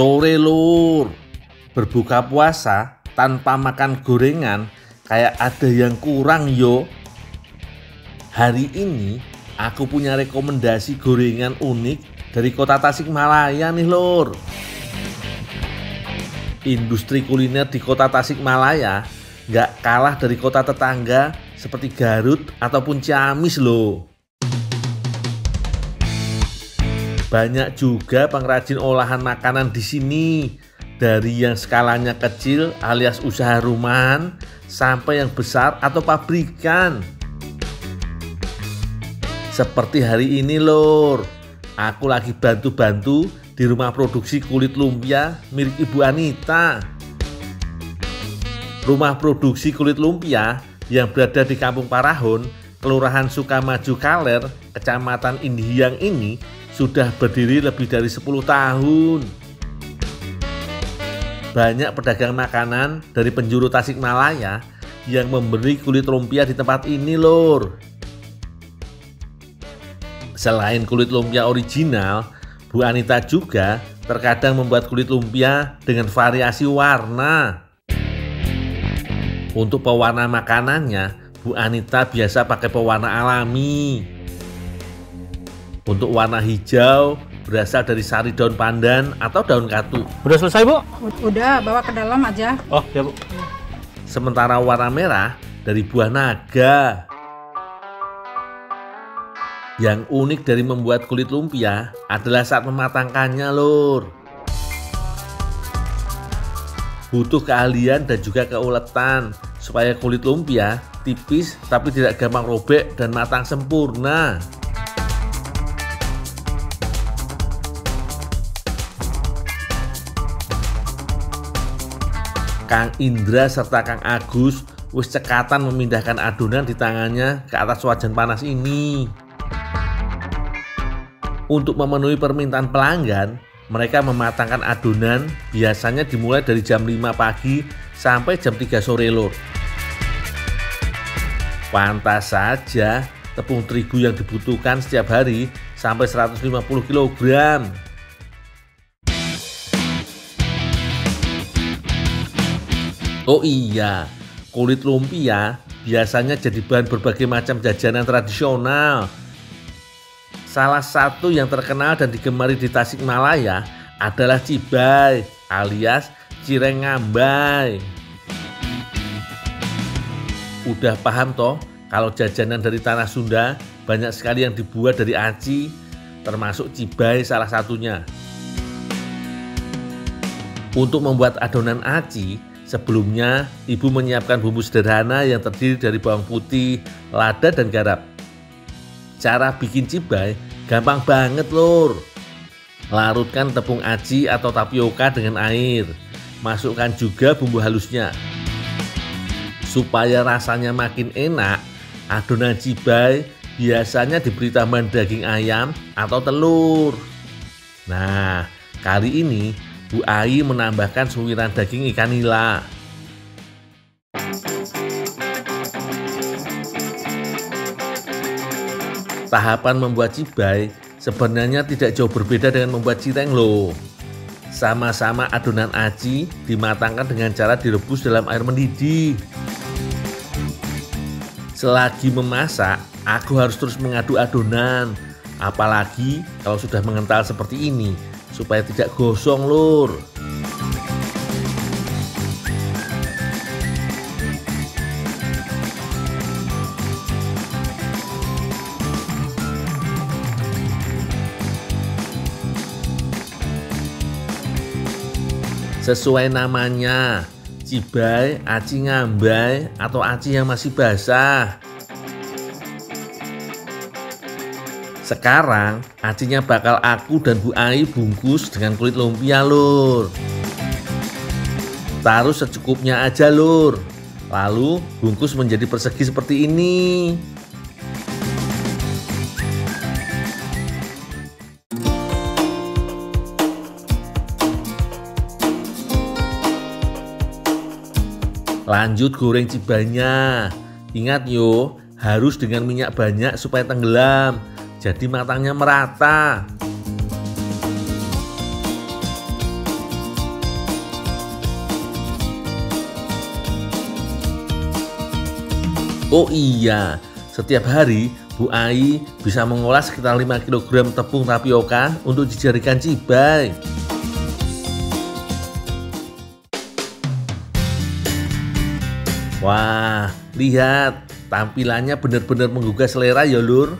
Sore lur, berbuka puasa tanpa makan gorengan kayak ada yang kurang yo. Hari ini aku punya rekomendasi gorengan unik dari kota Tasikmalaya nih lur. Industri kuliner di kota Tasikmalaya gak kalah dari kota tetangga seperti Garut ataupun Ciamis loh. Banyak juga pengrajin olahan makanan di sini, dari yang skalanya kecil alias usaha rumahan sampai yang besar atau pabrikan. Seperti hari ini lur, aku lagi bantu-bantu di rumah produksi kulit lumpia milik Ibu Anita. Rumah produksi kulit lumpia yang berada di Kampung Parahon, Kelurahan Sukamaju Kaler, Kecamatan Indihiyang ini sudah berdiri lebih dari 10 tahun. Banyak pedagang makanan dari penjuru Tasikmalaya yang memberi kulit lumpia di tempat ini lur. Selain kulit lumpia original, Bu Anita juga terkadang membuat kulit lumpia dengan variasi warna. Untuk pewarna makanannya, Bu Anita biasa pakai pewarna alami. Untuk warna hijau berasal dari sari daun pandan atau daun katu. Udah selesai, Bu? Udah, bawa ke dalam aja. Oh, ya, Bu. Sementara warna merah dari buah naga. Yang unik dari membuat kulit lumpia adalah saat mematangkannya lur. Butuh keahlian dan juga keuletan supaya kulit lumpia tipis tapi tidak gampang robek dan matang sempurna. Kang Indra serta Kang Agus wis cekatan memindahkan adonan di tangannya ke atas wajan panas ini. Untuk memenuhi permintaan pelanggan, mereka mematangkan adonan biasanya dimulai dari jam 5 pagi sampai jam 3 sore lur. Pantas saja tepung terigu yang dibutuhkan setiap hari sampai 150 kg. Oh iya, kulit lumpia biasanya jadi bahan berbagai macam jajanan tradisional. Salah satu yang terkenal dan digemari di Tasikmalaya adalah cibai alias cireng ngambai. Udah paham toh kalau jajanan dari tanah Sunda banyak sekali yang dibuat dari aci, termasuk cibai salah satunya. Untuk membuat adonan aci, sebelumnya ibu menyiapkan bumbu sederhana yang terdiri dari bawang putih, lada dan garam. Cara bikin cibai gampang banget lur. Larutkan tepung aci atau tapioka dengan air. Masukkan juga bumbu halusnya. Supaya rasanya makin enak, adonan cibai biasanya diberi tambahan daging ayam atau telur. Nah, kali ini Bu Ai menambahkan suwiran daging ikan nila. Tahapan membuat cibai sebenarnya tidak jauh berbeda dengan membuat cireng loh. Sama-sama adonan aci dimatangkan dengan cara direbus dalam air mendidih. Selagi memasak, aku harus terus mengaduk adonan. Apalagi kalau sudah mengental seperti ini, supaya tidak gosong lur. Sesuai namanya, cibai, aci ngambai atau aci yang masih basah. Sekarang acinya bakal aku dan Bu Ai bungkus dengan kulit lumpia lur. Taruh secukupnya aja lur. Lalu bungkus menjadi persegi seperti ini. Lanjut goreng cibainya. Ingat yo, harus dengan minyak banyak supaya tenggelam. Jadi matangnya merata. Oh iya, setiap hari Bu Ai bisa mengolah sekitar 5 kg tepung tapioka untuk dijadikan cibai. Wah, lihat, tampilannya benar-benar menggugah selera ya lur.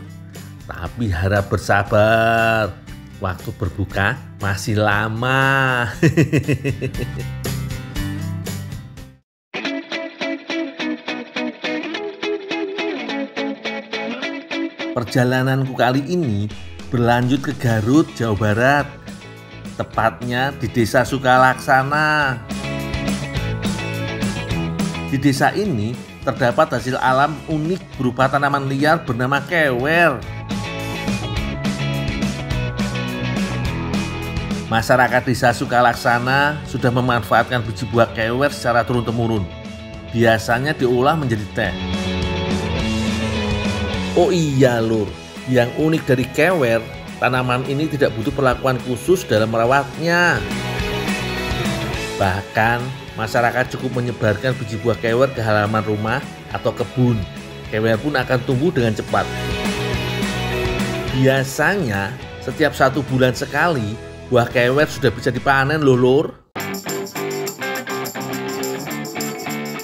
Tapi harap bersabar, waktu berbuka masih lama. Perjalananku kali ini berlanjut ke Garut, Jawa Barat, tepatnya di Desa Sukalaksana. Di desa ini terdapat hasil alam unik berupa tanaman liar bernama kewer. Masyarakat Desa Sukalaksana sudah memanfaatkan biji buah kewer secara turun-temurun. Biasanya diolah menjadi teh. Oh iya lur, yang unik dari kewer, tanaman ini tidak butuh perlakuan khusus dalam merawatnya. Bahkan masyarakat cukup menyebarkan biji buah kewer ke halaman rumah atau kebun. Kewer pun akan tumbuh dengan cepat. Biasanya setiap 1 bulan sekali buah kewer sudah bisa dipanen loh lur.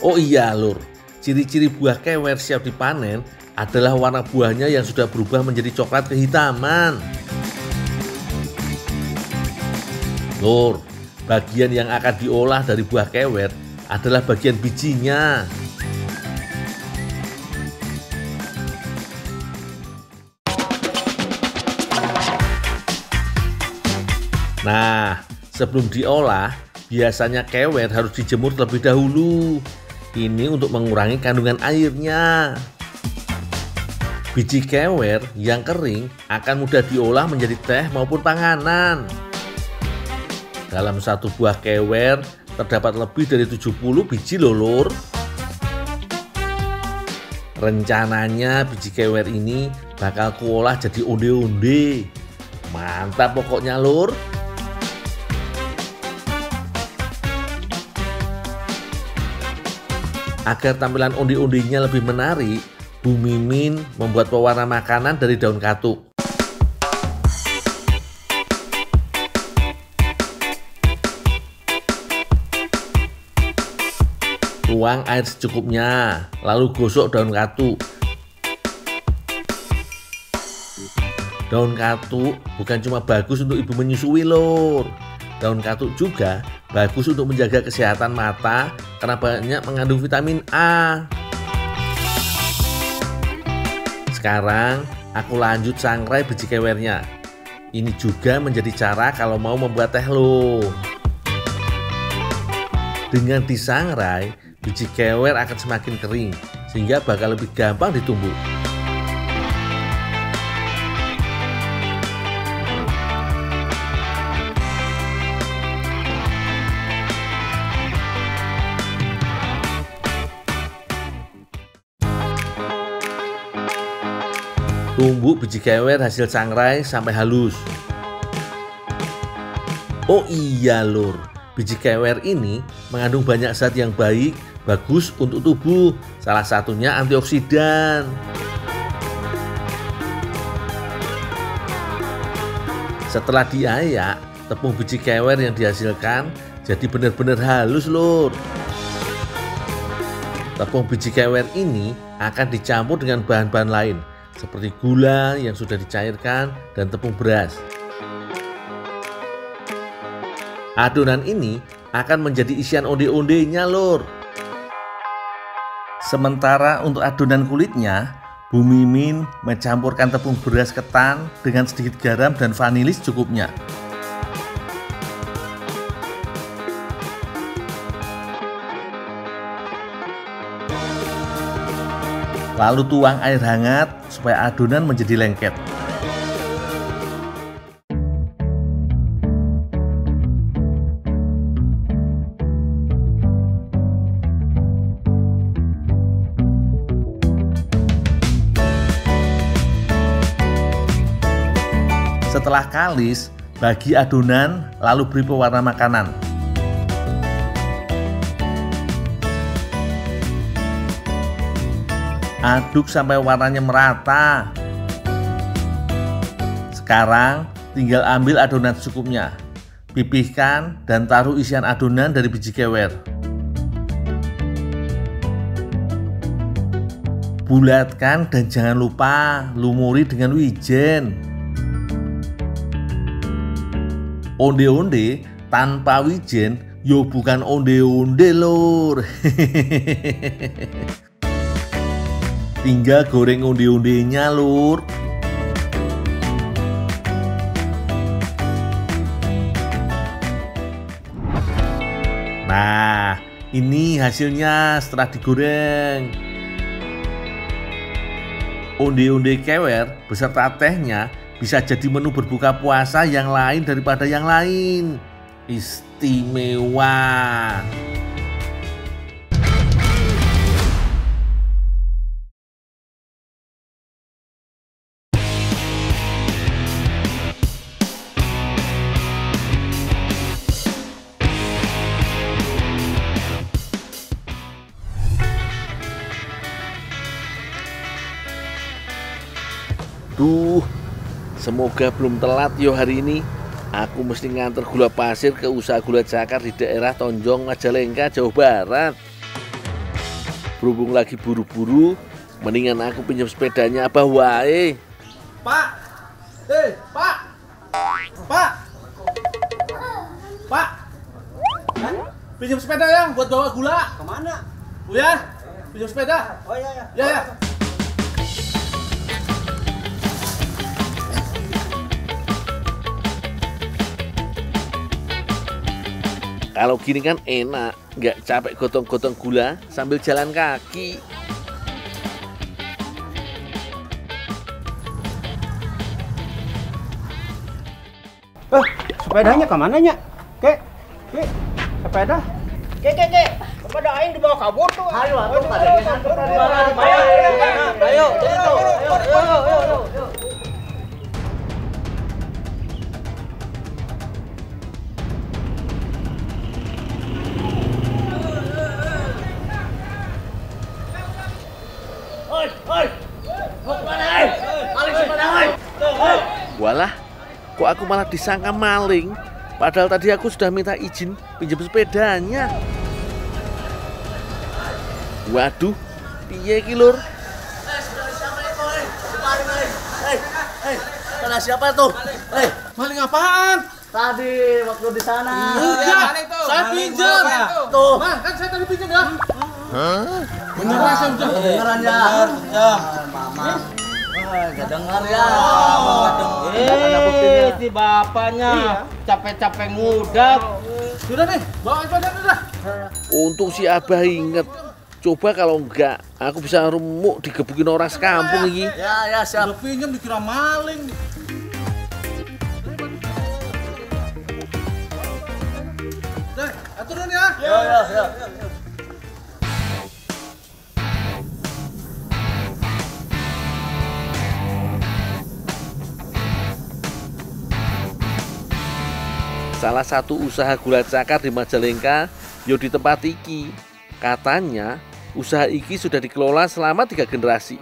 Oh iya lur, ciri-ciri buah kewer siap dipanen adalah warna buahnya yang sudah berubah menjadi coklat kehitaman. Lur, bagian yang akan diolah dari buah kewer adalah bagian bijinya. Nah, sebelum diolah, biasanya kewer harus dijemur terlebih dahulu. Ini untuk mengurangi kandungan airnya. Biji kewer yang kering akan mudah diolah menjadi teh maupun panganan. Dalam 1 buah kewer terdapat lebih dari 70 biji loh lur. Rencananya biji kewer ini bakal kuolah jadi onde-onde. Mantap pokoknya lur. Agar tampilan onde-ondenya lebih menarik, Bu Mimin membuat pewarna makanan dari daun katuk. Tuang air secukupnya, lalu gosok daun katuk. Daun katuk bukan cuma bagus untuk ibu menyusui lur. Daun katuk juga bagus untuk menjaga kesehatan mata karena banyak mengandung vitamin A. Sekarang aku lanjut sangrai biji kewernya. Ini juga menjadi cara kalau mau membuat teh loh. Dengan disangrai, biji kewer akan semakin kering sehingga bakal lebih gampang ditumbuk. Tumbuk biji kewer hasil sangrai sampai halus. Oh iya lur, biji kewer ini mengandung banyak zat yang baik, bagus untuk tubuh. Salah satunya antioksidan. Setelah diayak, tepung biji kewer yang dihasilkan jadi benar-benar halus lur. Tepung biji kewer ini akan dicampur dengan bahan-bahan lain seperti gula yang sudah dicairkan dan tepung beras. Adonan ini akan menjadi isian onde-ondenya lur. Sementara untuk adonan kulitnya, Bu Mimin mencampurkan tepung beras ketan dengan sedikit garam dan vanilis cukupnya. Lalu tuang air hangat supaya adonan menjadi lengket. Setelah kalis, bagi adonan lalu beri pewarna makanan. Aduk sampai warnanya merata. Sekarang tinggal ambil adonan secukupnya. Pipihkan dan taruh isian adonan dari biji kewer. Bulatkan dan jangan lupa lumuri dengan wijen. Onde-onde tanpa wijen yo bukan onde-onde lur. Tinggal goreng onde-ondenya lur. Nah, ini hasilnya setelah digoreng. Onde-onde kewer beserta tehnya bisa jadi menu berbuka puasa yang lain daripada yang lain. Istimewa. Duh, semoga belum telat yo hari ini. Aku mesti nganter gula pasir ke usaha gula cakar di daerah Tonjong, Majalengka, Jawa Barat. Berhubung lagi buru-buru, mendingan aku pinjam sepedanya Abah wae. Pak! Pak! Pak! Pak! Pinjam sepeda ya buat bawa gula. Kemana? Ya, pinjam sepeda. Oh iya ya. Ya. Kalau gini kan enak, nggak capek gotong-gotong gula sambil jalan kaki. Sepedanya kemana nya? Kek, sepeda. Kek. Sepeda aing dibawa kabur tuh. Ayo, ayo. Walah, kok aku malah disangka maling? Padahal tadi aku sudah minta izin pinjam sepedanya. Waduh, piye ki lur? Tanah siapa tuh? Maling apaan? Tadi waktu di sana. Enggak, saya pinjam. Tuh. Nah, kan saya tadi pinjam ya. Beneran saya udah. Beneran ya. Mama. Gak dengar ya. Si bapaknya capek-capek ngudak. Sudah nih, bawa sepeda udah. Untung si Abah inget. Coba kalau enggak, aku bisa remuk digebukin orang sekampung ini. Ya siap. Udah pinjam dikira maling. Deh, aturan ya. Ya. Salah satu usaha gula cakar di Majalengka yo di tempat iki. Katanya usaha iki sudah dikelola selama 3 generasi.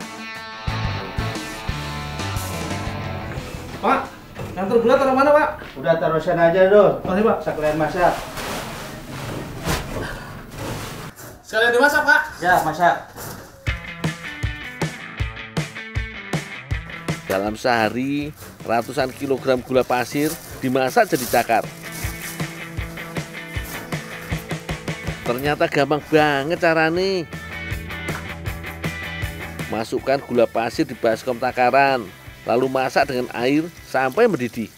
Pak, nganter gula taruh mana, Pak? Udah taruh sana aja tuh. Mari, Pak. Sekalian masak. Sekalian dimasak, Pak. Ya, masak. Dalam sehari, ratusan kilogram gula pasir dimasak jadi cakar. Ternyata gampang banget caranya. Masukkan gula pasir di baskom takaran, lalu masak dengan air sampai mendidih.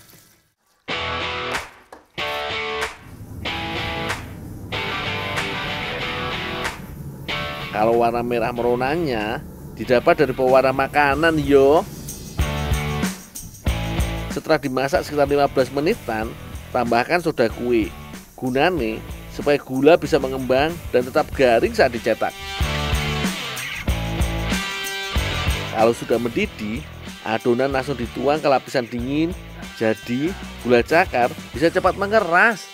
Kalau warna merah meronanya didapat dari pewarna makanan yo. Setelah dimasak sekitar 15 menitan, tambahkan soda kue. Gunane supaya gula bisa mengembang dan tetap garing saat dicetak. Kalau sudah mendidih, adonan langsung dituang ke lapisan dingin. Jadi gula cakar bisa cepat mengeras.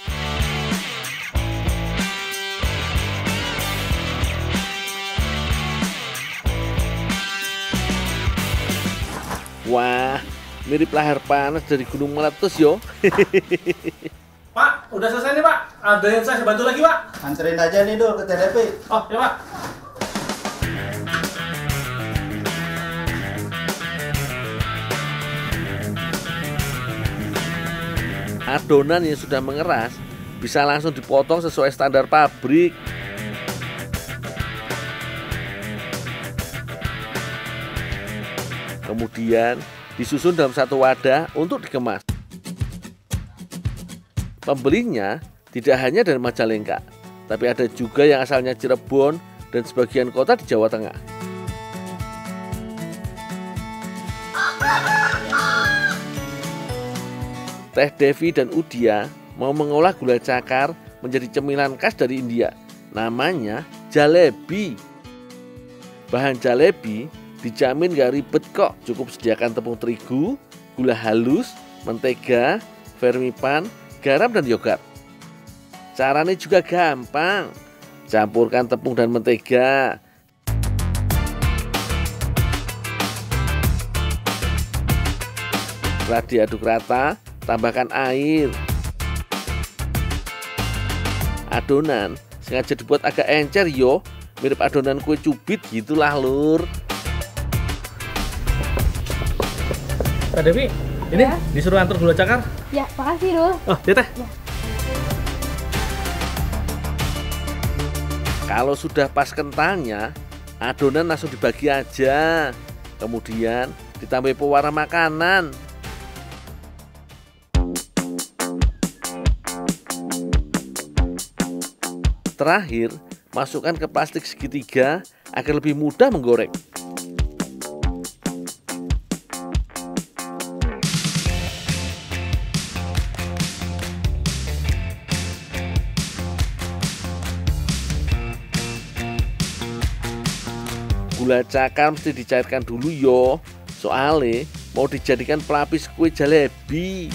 Wah, mirip lahar panas dari gunung meletus yo. Pak, udah selesai nih Pak. Ada yang saya bantu lagi Pak. Anterin aja nih Dul ke TDP. Oh ya Pak. Adonan yang sudah mengeras bisa langsung dipotong sesuai standar pabrik. Kemudian disusun dalam satu wadah untuk dikemas. Pembelinya tidak hanya dari Majalengka, tapi ada juga yang asalnya Cirebon dan sebagian kota di Jawa Tengah. Teh Devi dan Udia mau mengolah gula cakar menjadi cemilan khas dari India. Namanya jalebi. Bahan jalebi dijamin gak ribet kok. Cukup sediakan tepung terigu, gula halus, mentega, vermipan, garam dan yogurt. Caranya juga gampang. Campurkan tepung dan mentega. Setelah diaduk rata, tambahkan air. Adonan sengaja dibuat agak encer yo, mirip adonan kue cubit gitulah lur. Kak Devi, ini disuruh antar gula cakar. Ya, makasih Dul. Oh, ya Teh. Kalau sudah pas kentalnya, adonan langsung dibagi aja. Kemudian ditambah pewarna makanan. Terakhir, masukkan ke plastik segitiga agar lebih mudah menggoreng. Gula cakar mesti dicairkan dulu yo, soalnya mau dijadikan pelapis kue jalebi.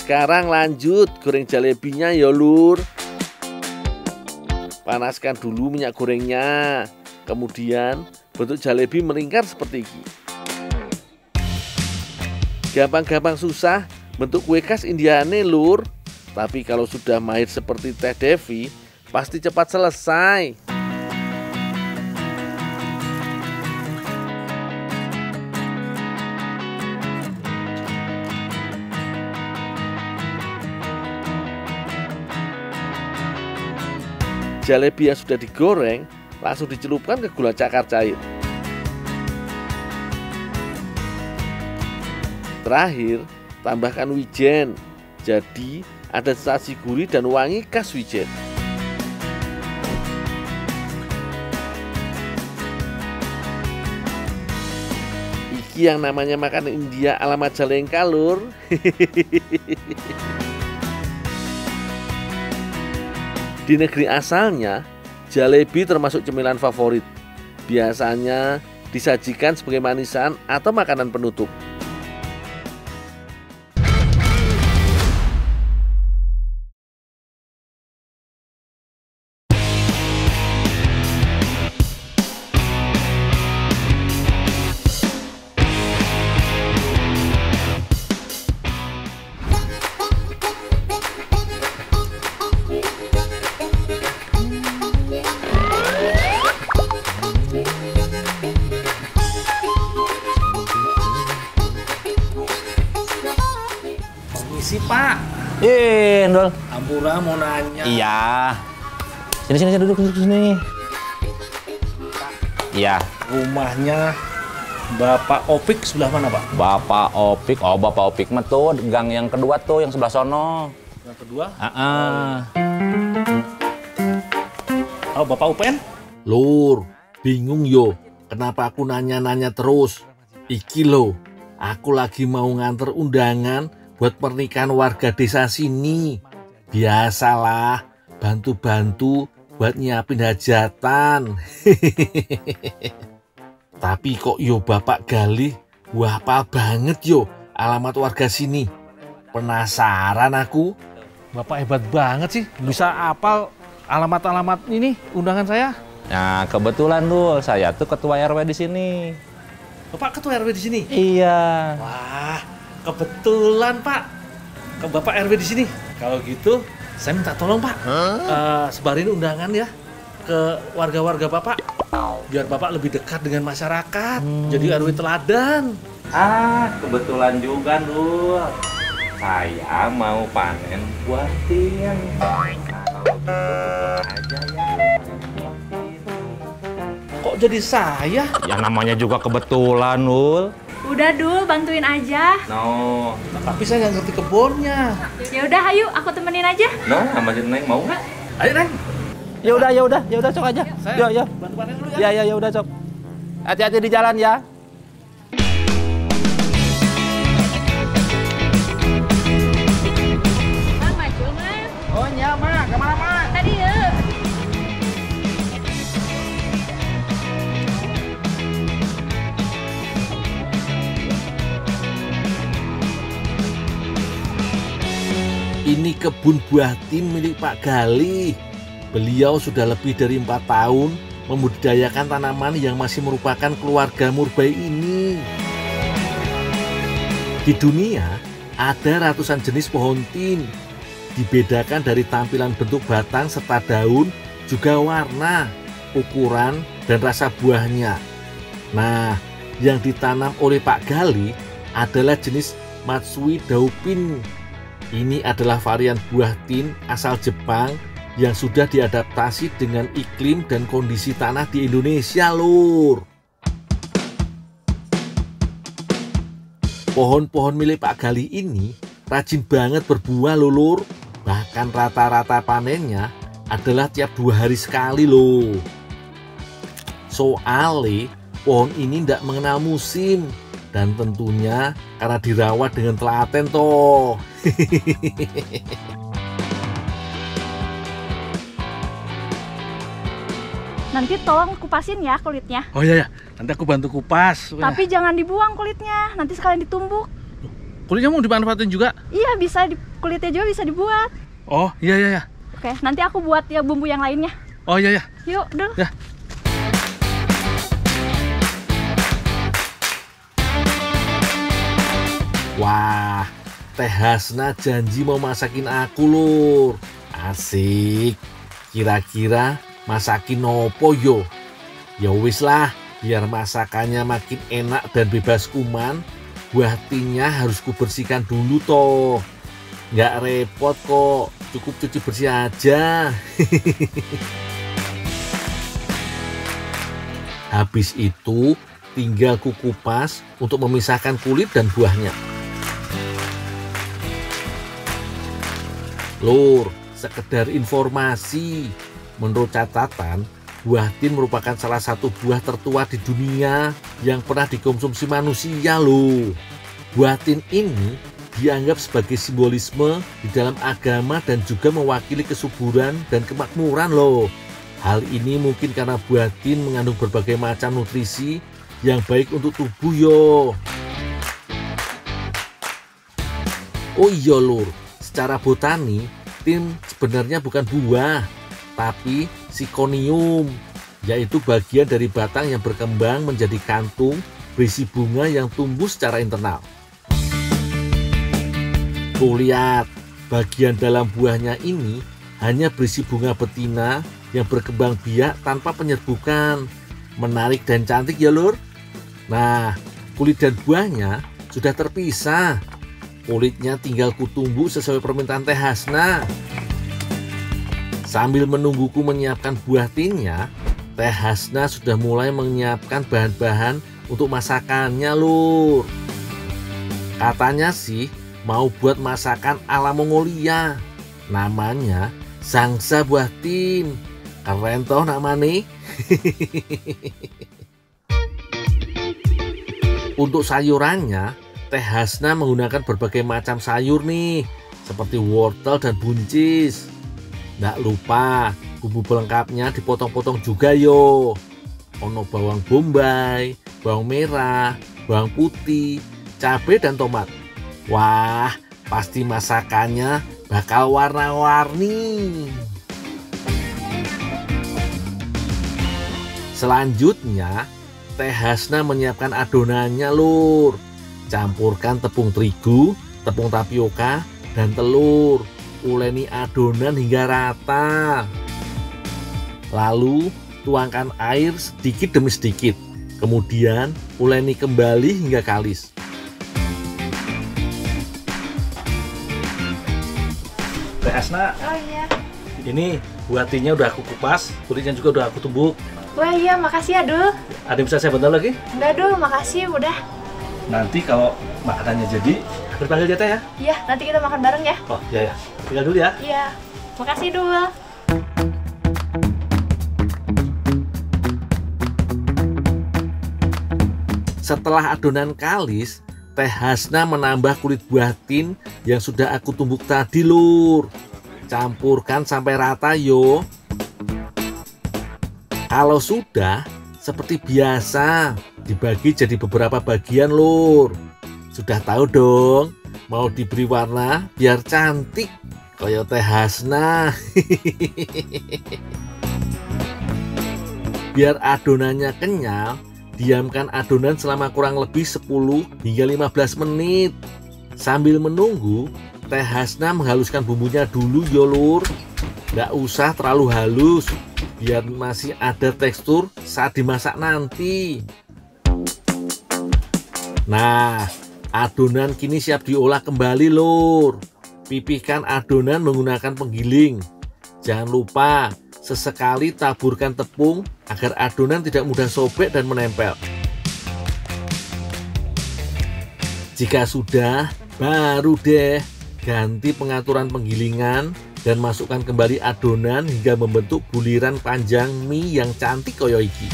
Sekarang lanjut goreng jalebinya ya lur. Panaskan dulu minyak gorengnya. Kemudian bentuk jalebi melingkar seperti ini. Gampang-gampang susah bentuk kue khas Indiane lur. Tapi kalau sudah mahir seperti Teh Devi, pasti cepat selesai. Jalebi yang sudah digoreng langsung dicelupkan ke gula cakar cair. Terakhir, tambahkan wijen. Jadi ada sensasi gurih dan wangi khas wijen. Iki yang namanya makanan India ala Majalengka lur. Di negeri asalnya, jalebi termasuk cemilan favorit. Biasanya disajikan sebagai manisan atau makanan penutup. Misi Pak. Dul. Ampura mau nanya. Iya. Sini duduk sini. Iya. Rumahnya Bapak Opik sebelah mana Pak? Bapak Opik. Oh, Bapak Opik mah tuh gang yang kedua tuh yang sebelah sono. Yang kedua? Oh, Bapak UPN? Lur, bingung yo. Kenapa aku nanya-nanya terus? Iki lo, aku lagi mau nganter undangan buat pernikahan warga desa sini. Biasalah, bantu-bantu buat nyiapin hajatan. Tapi kok yo Bapak Galih, wah apa banget yo. alamat warga sini. Penasaran aku. Bapak hebat banget sih, bisa hafal alamat-alamat ini undangan saya. Nah, kebetulan Dul, saya tuh ketua RW di sini. Bapak ketua RW di sini? Iya. Wah, kebetulan Pak. Bapak RW di sini. Kalau gitu, saya minta tolong Pak. Sebarin undangan ya ke warga-warga Bapak. Biar Bapak lebih dekat dengan masyarakat. Jadi RW teladan. Kebetulan juga Dul. Saya mau panen buah tin. Kok jadi saya? Ya namanya juga kebetulan Dul. Udah Dul, bantuin aja. No. Tapi saya nggak ngerti kebunnya. Ya udah, ayo aku temenin aja. No, sama si Neng mau nggak? Ayo Neng. Ya udah sok aja. Yo. Bantu panen dulu ya. Ya udah sok. Hati-hati di jalan ya. Maju mas. Oh iya, Mak. Kemana, Mak? Tadi ya. Ini kebun buah tin milik Pak Gali. Beliau sudah lebih dari 4 tahun membudidayakan tanaman yang masih merupakan keluarga murbei ini. Di dunia ada ratusan jenis pohon tin. Dibedakan dari tampilan bentuk batang serta daun, juga warna, ukuran, dan rasa buahnya. Nah, yang ditanam oleh Pak Gali adalah jenis Matsui Dauphin. Ini adalah varian buah tin asal Jepang yang sudah diadaptasi dengan iklim dan kondisi tanah di Indonesia, Lur. Pohon-pohon milik Pak Gali ini rajin banget berbuah, Lur. Bahkan rata-rata panennya adalah tiap 2 hari sekali, loh. Soalnya pohon ini tidak mengenal musim. Dan tentunya karena dirawat dengan telaten toh. Nanti tolong kupasin ya kulitnya. Oh iya, nanti aku bantu kupas. Tapi jangan dibuang kulitnya, nanti sekalian ditumbuk. Kulitnya mau dimanfaatin juga? Iya bisa, kulitnya juga bisa dibuat. Oh iya. Oke, nanti aku buat ya bumbu yang lainnya. Oh iya. Yuk, dulu. Ya. Wah, Teh Hasna janji mau masakin aku, Lur. Asik. Kira-kira masakin opo yo? Ya wis lah, biar masakannya makin enak dan bebas kuman, buah tinnya harus kubersihkan dulu toh. Nggak repot kok, cukup cuci bersih aja. Habis itu tinggal kukupas untuk memisahkan kulit dan buahnya. Lur, sekedar informasi, menurut catatan, buah tin merupakan salah satu buah tertua di dunia yang pernah dikonsumsi manusia loh. Buah tin ini dianggap sebagai simbolisme di dalam agama dan juga mewakili kesuburan dan kemakmuran loh. Hal ini mungkin karena buah tin mengandung berbagai macam nutrisi yang baik untuk tubuh yo. Oh iya Lur, secara botani, tin sebenarnya bukan buah, tapi sikonium, yaitu bagian dari batang yang berkembang menjadi kantung berisi bunga yang tumbuh secara internal. Tuh lihat, bagian dalam buahnya ini hanya berisi bunga betina yang berkembang biak tanpa penyerbukan. Menarik dan cantik ya Lur. Nah, kulit dan buahnya sudah terpisah. Kulitnya tinggal kutumbuk sesuai permintaan Teh Hasna. Sambil menungguku menyiapkan buah tinnya, Teh Hasna sudah mulai menyiapkan bahan-bahan untuk masakannya, Lur. Katanya sih mau buat masakan ala Mongolia. Namanya Sangsa Buah Tin. Keren toh namanya. Untuk sayurannya, Teh Hasna menggunakan berbagai macam sayur nih, seperti wortel dan buncis. Nggak lupa, bumbu pelengkapnya dipotong-potong juga yo. Ono bawang bombay, bawang merah, bawang putih, cabai dan tomat. Wah, pasti masakannya bakal warna-warni. Selanjutnya, Teh Hasna menyiapkan adonannya, Lur. Campurkan tepung terigu, tepung tapioka, dan telur. Uleni adonan hingga rata. Lalu, tuangkan air sedikit demi sedikit. Kemudian, uleni kembali hingga kalis. Teh Hasna, Oh iya. ini buatinya udah aku kupas, kulitnya juga udah aku tumbuk. Wah iya, makasih ya Dul. Ada yang bisa saya bantu lagi? Enggak Dul, makasih udah. Nanti kalau makanannya jadi, aku panggil dia Teh ya. Iya, nanti kita makan bareng ya. Oh iya ya, tinggal dulu ya. Iya. Makasih Dul. Setelah adonan kalis, Teh Hasna menambah kulit buatin yang sudah aku tumbuk tadi, Lur. Campurkan sampai rata yo. Kalau sudah, seperti biasa, dibagi jadi beberapa bagian, Lur. Sudah tahu dong, mau diberi warna biar cantik, kayak Teh Hasna. Biar adonannya kenyal, diamkan adonan selama kurang lebih 10 hingga 15 menit. Sambil menunggu, Teh Hasna menghaluskan bumbunya dulu yo, Lur. Nggak usah terlalu halus, biar masih ada tekstur saat dimasak nanti. Nah, adonan kini siap diolah kembali, Lur. Pipihkan adonan menggunakan penggiling. Jangan lupa sesekali taburkan tepung agar adonan tidak mudah sobek dan menempel. Jika sudah, baru deh ganti pengaturan penggilingan dan masukkan kembali adonan hingga membentuk buliran panjang mie yang cantik koyo iki.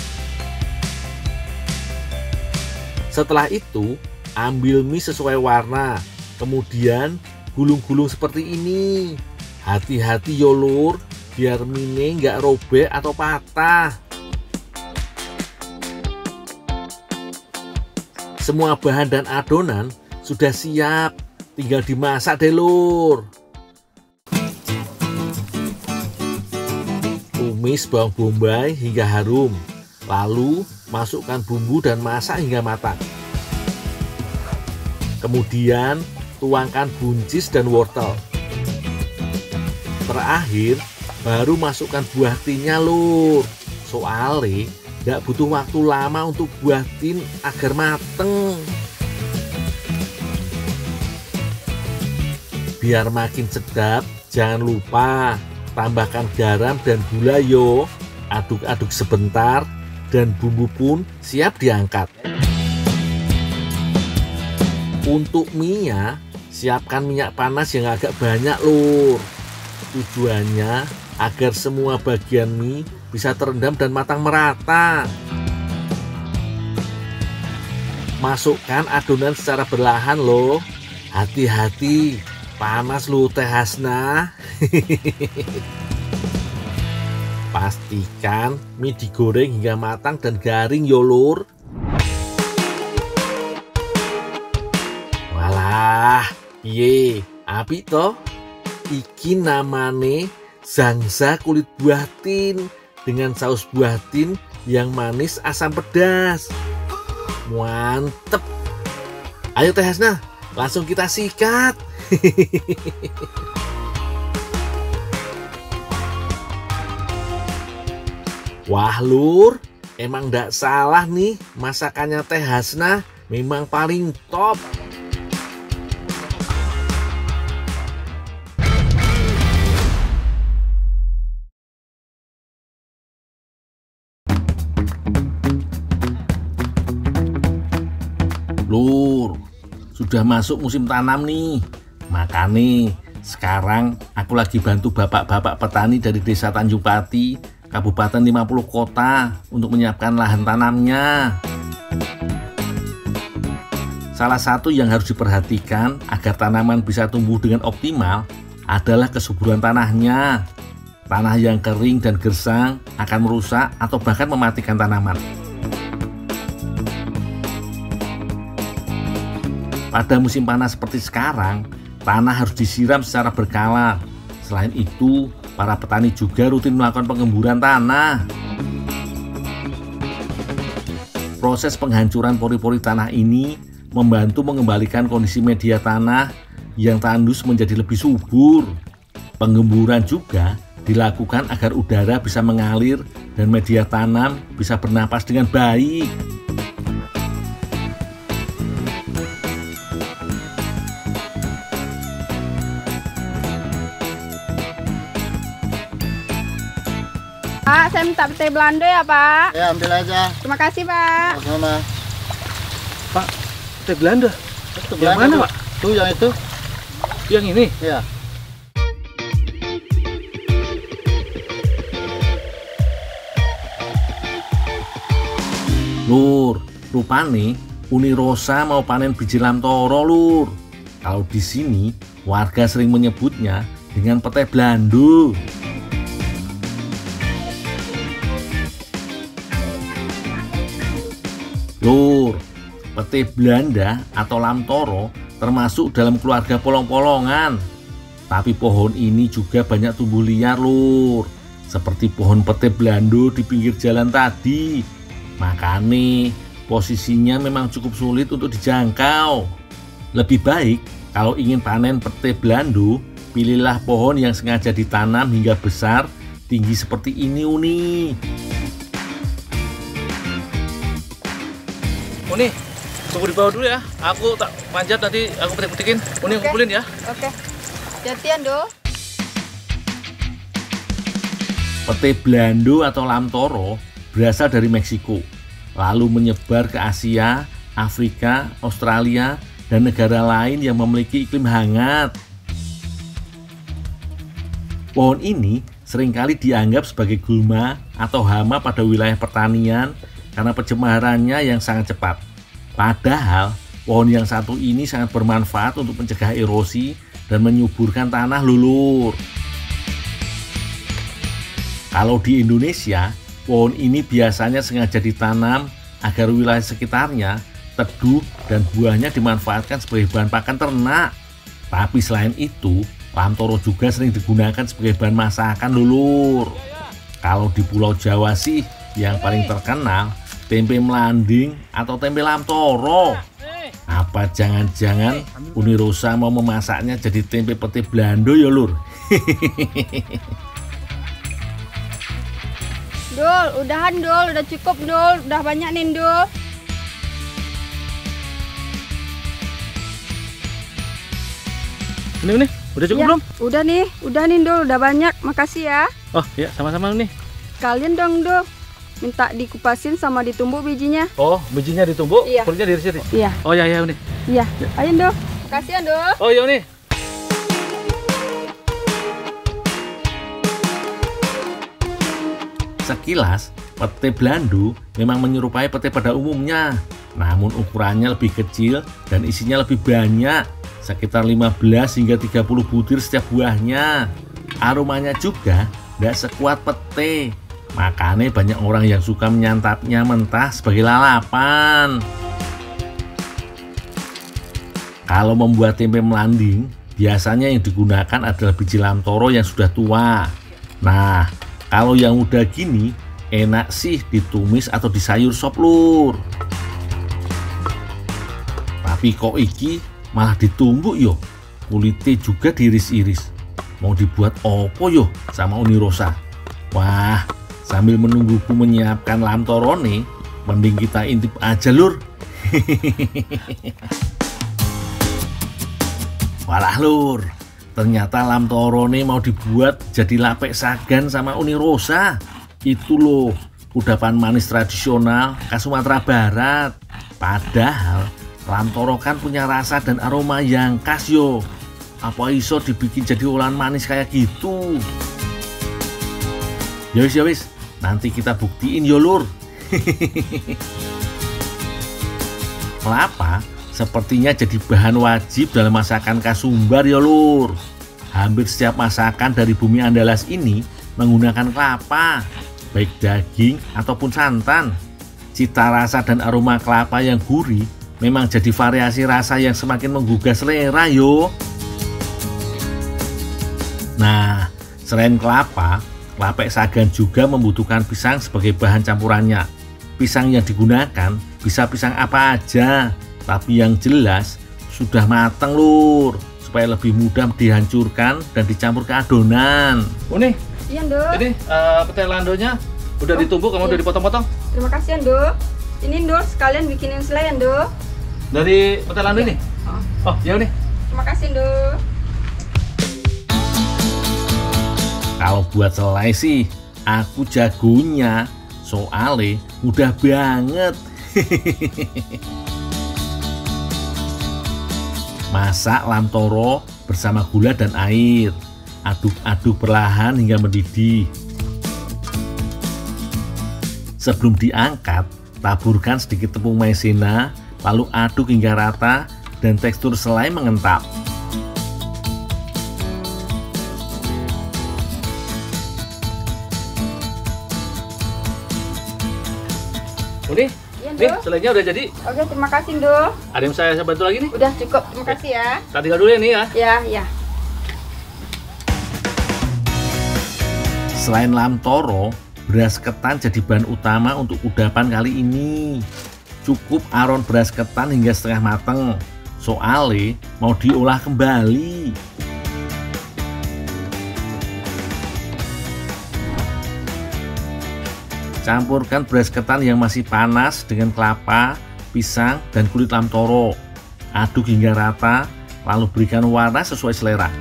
Setelah itu, ambil mie sesuai warna, kemudian gulung-gulung seperti ini. Hati-hati yo, Lur, biar mie nggak robek atau patah. Semua bahan dan adonan sudah siap, tinggal dimasak deh, Lur. Tumis bawang bombay hingga harum, lalu masukkan bumbu dan masak hingga matang. Kemudian tuangkan buncis dan wortel. Terakhir baru masukkan buah tinnya, Lur. Soalnya nggak butuh waktu lama untuk buah tin agar mateng. Biar makin sedap, jangan lupa tambahkan garam dan gula yo. Aduk-aduk sebentar dan bumbu pun siap diangkat. Untuk mie-nya, siapkan minyak panas yang agak banyak, Lur. Tujuannya agar semua bagian mie bisa terendam dan matang merata. Masukkan adonan secara perlahan loh. Hati-hati, panas loh Teh Hasna. Pastikan mie digoreng hingga matang dan garing yo, Lur. Walah, piye? Apik toh? Iki namane zangza kulit buah tin dengan saus buah tin yang manis asam pedas. Mantep. Ayo Teh Hasna, langsung kita sikat. Wah Lur, emang ndak salah nih, masakannya Teh Hasna memang paling top. Lur, sudah masuk musim tanam nih. Makanya sekarang aku lagi bantu bapak-bapak petani dari Desa Tanjung Pati, Kabupaten 50 Kota untuk menyiapkan lahan tanamnya. Salah satu yang harus diperhatikan agar tanaman bisa tumbuh dengan optimal adalah kesuburan tanahnya. Tanah yang kering dan gersang akan merusak atau bahkan mematikan tanaman. Pada musim panas seperti sekarang, tanah harus disiram secara berkala. Selain itu, para petani juga rutin melakukan pengemburan tanah. Proses penghancuran pori-pori tanah ini membantu mengembalikan kondisi media tanah yang tandus menjadi lebih subur. Penggemburan juga dilakukan agar udara bisa mengalir dan media tanam bisa bernapas dengan baik. Pak, saya minta petai Belanda ya, Pak. Ya, ambil aja. Terima kasih, Pak. Sama. Pak, teh Belanda. Itu Yang mana, Pak? Tuh, yang itu. Yang ini. Ya. Lur, rupane Unirosa mau panen biji lamtoro, Lur. Kalau di sini warga sering menyebutnya dengan petai Belanda. Lur, petai Belanda atau lamtoro termasuk dalam keluarga polong-polongan. Tapi pohon ini juga banyak tumbuh liar, Lur. Seperti pohon petai Belanda di pinggir jalan tadi. Makanya posisinya memang cukup sulit untuk dijangkau. Lebih baik kalau ingin panen petai Belanda, pilihlah pohon yang sengaja ditanam hingga besar, tinggi seperti ini, Uni. Uni, tunggu di bawah dulu ya. Aku tak manjat, nanti aku petik-petikin. Uni ngumpulin ya. Oke. Jatian, Do. Petai Belanda atau lamtoro berasal dari Meksiko, lalu menyebar ke Asia, Afrika, Australia, dan negara lain yang memiliki iklim hangat. Pohon ini seringkali dianggap sebagai gulma atau hama pada wilayah pertanian karena pencemarannya yang sangat cepat. Padahal pohon yang satu ini sangat bermanfaat untuk mencegah erosi dan menyuburkan tanah, Lur. Kalau di Indonesia, pohon ini biasanya sengaja ditanam agar wilayah sekitarnya teduh dan buahnya dimanfaatkan sebagai bahan pakan ternak. Tapi selain itu, lamtoro juga sering digunakan sebagai bahan masakan, Lur. Kalau di Pulau Jawa sih yang paling terkenal tempe melanding atau tempe lamtoro. Apa jangan-jangan Unirosa mau memasaknya jadi tempe petai Belanda ya, Lur? Dul, udahan, Dul. Udah cukup, Dul. Udah banyak nih, Dul. Ini, udah cukup Ya, belum? Udah nih, Dul. Udah banyak. Makasih ya. Oh ya, sama-sama nih. Kalian dong, Dul. Minta dikupasin sama ditumbuk bijinya. Oh, bijinya ditumbuk, Iya. kulitnya diiris. Iya. Oh ya, Uni. Iya. Ayo, Dul. Makasih ya, Dul. Oh iya, Uni. Sekilas, petai Belanda memang menyerupai petai pada umumnya, namun ukurannya lebih kecil dan isinya lebih banyak, sekitar 15 hingga 30 butir setiap buahnya. Aromanya juga tidak sekuat petai, makanya banyak orang yang suka menyantapnya mentah sebagai lalapan. Kalau membuat tempe melanding, biasanya yang digunakan adalah biji lamtoro yang sudah tua. Nah, kalau yang muda gini, enak sih ditumis atau disayur sop, Lur. Tapi kok iki malah ditumbuk yo, kulitnya juga diiris-iris. Mau dibuat opo yo sama Unirosa? Wah, sambil menungguku menyiapkan lamtorone, mending kita intip aja, Lur. Walah, Lur, ternyata lamtorone mau dibuat jadi lapek sagan sama Unirosa. Itu loh, kudapan manis tradisional khas Sumatera Barat. Padahal lamtoro kan punya rasa dan aroma yang khas yo. Apa iso dibikin jadi olahan manis kayak gitu? Ya wis, nanti kita buktiin yo, Lur. Kelapa sepertinya jadi bahan wajib dalam masakan khas Sumbar ya, Lur. Hampir setiap masakan dari bumi Andalas ini menggunakan kelapa, baik daging ataupun santan. Cita rasa dan aroma kelapa yang gurih memang jadi variasi rasa yang semakin menggugah selera yo. Nah, selain kelapa, lapek sagan juga membutuhkan pisang sebagai bahan campurannya. Pisang yang digunakan bisa pisang apa aja, tapi yang jelas sudah matang lur, supaya lebih mudah dihancurkan dan dicampur ke adonan. Uni, Iya, Ndo. ini petai landonya udah ditumbuk, kamu udah dipotong-potong? Terima kasih, Ndo. Ini Ndo sekalian bikinin selai, Ndo. Dari petai lando ini? Oh, ya nih. Terima kasih, Ndo. Kalau buat selai sih, aku jagonya. Soalnya mudah banget. Masak lam toro bersama gula dan air. Aduk-aduk perlahan hingga mendidih. Sebelum diangkat, taburkan sedikit tepung maizena, lalu aduk hingga rata dan tekstur selai mengental. Uni, Iya, nih Ndo. selainya udah jadi. Oke, terima kasih, Ndo. Ada yang saya bantu lagi nih? Udah cukup, terima kasih ya. Kita tinggal dulu ya nih ya. Ya, ya. Selain lam toro, beras ketan jadi bahan utama untuk kudapan kali ini. Cukup aron beras ketan hingga setengah mateng. Soalnya mau diolah kembali. Campurkan beras ketan yang masih panas dengan kelapa, pisang, dan kulit lam toro. Aduk hingga rata, lalu berikan warna sesuai selera.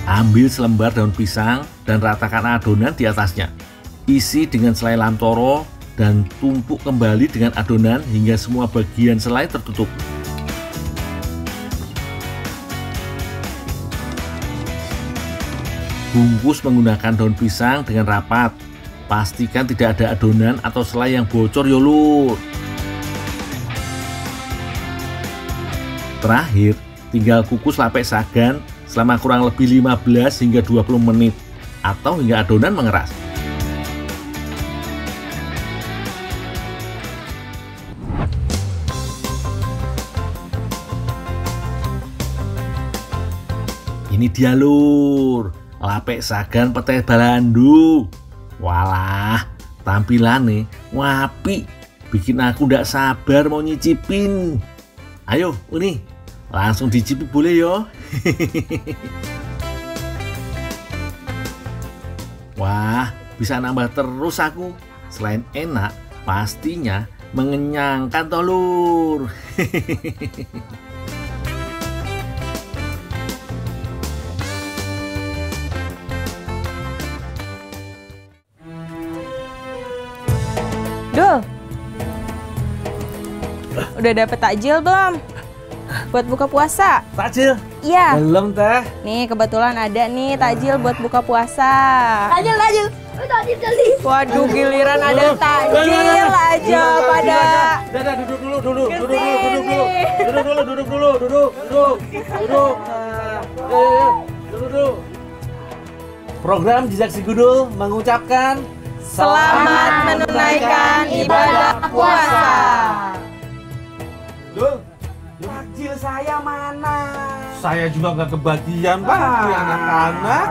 Ambil selembar daun pisang dan ratakan adonan di atasnya. Isi dengan selai lam toro dan tumpuk kembali dengan adonan hingga semua bagian selai tertutup. Bungkus menggunakan daun pisang dengan rapat. Pastikan tidak ada adonan atau selai yang bocor yo lur. Terakhir, tinggal kukus lapek sagan selama kurang lebih 15 hingga 20 menit atau hingga adonan mengeras. Ini dia lur, lapek sagan petai balandu. Walah, tampilannya wapi, bikin aku ndak sabar mau nyicipin. Ayo, Uni, langsung dicicipi boleh yo. Wah, bisa nambah terus aku. Selain enak, pastinya mengenyangkan toh lur. Dul, udah dapet takjil belum? Buat buka puasa? Takjil? Iya. Belum teh. Nih kebetulan ada nih takjil buat buka puasa. Takjil. Waduh, giliran ada takjil aja pada. Dadah, duduk dulu. Duduk. Program Jejak Si Gundul mengucapkan Selamat menunaikan ibadah puasa. Dul, takjil saya mana? saya juga nggak kebagian, Pak, anak-anak.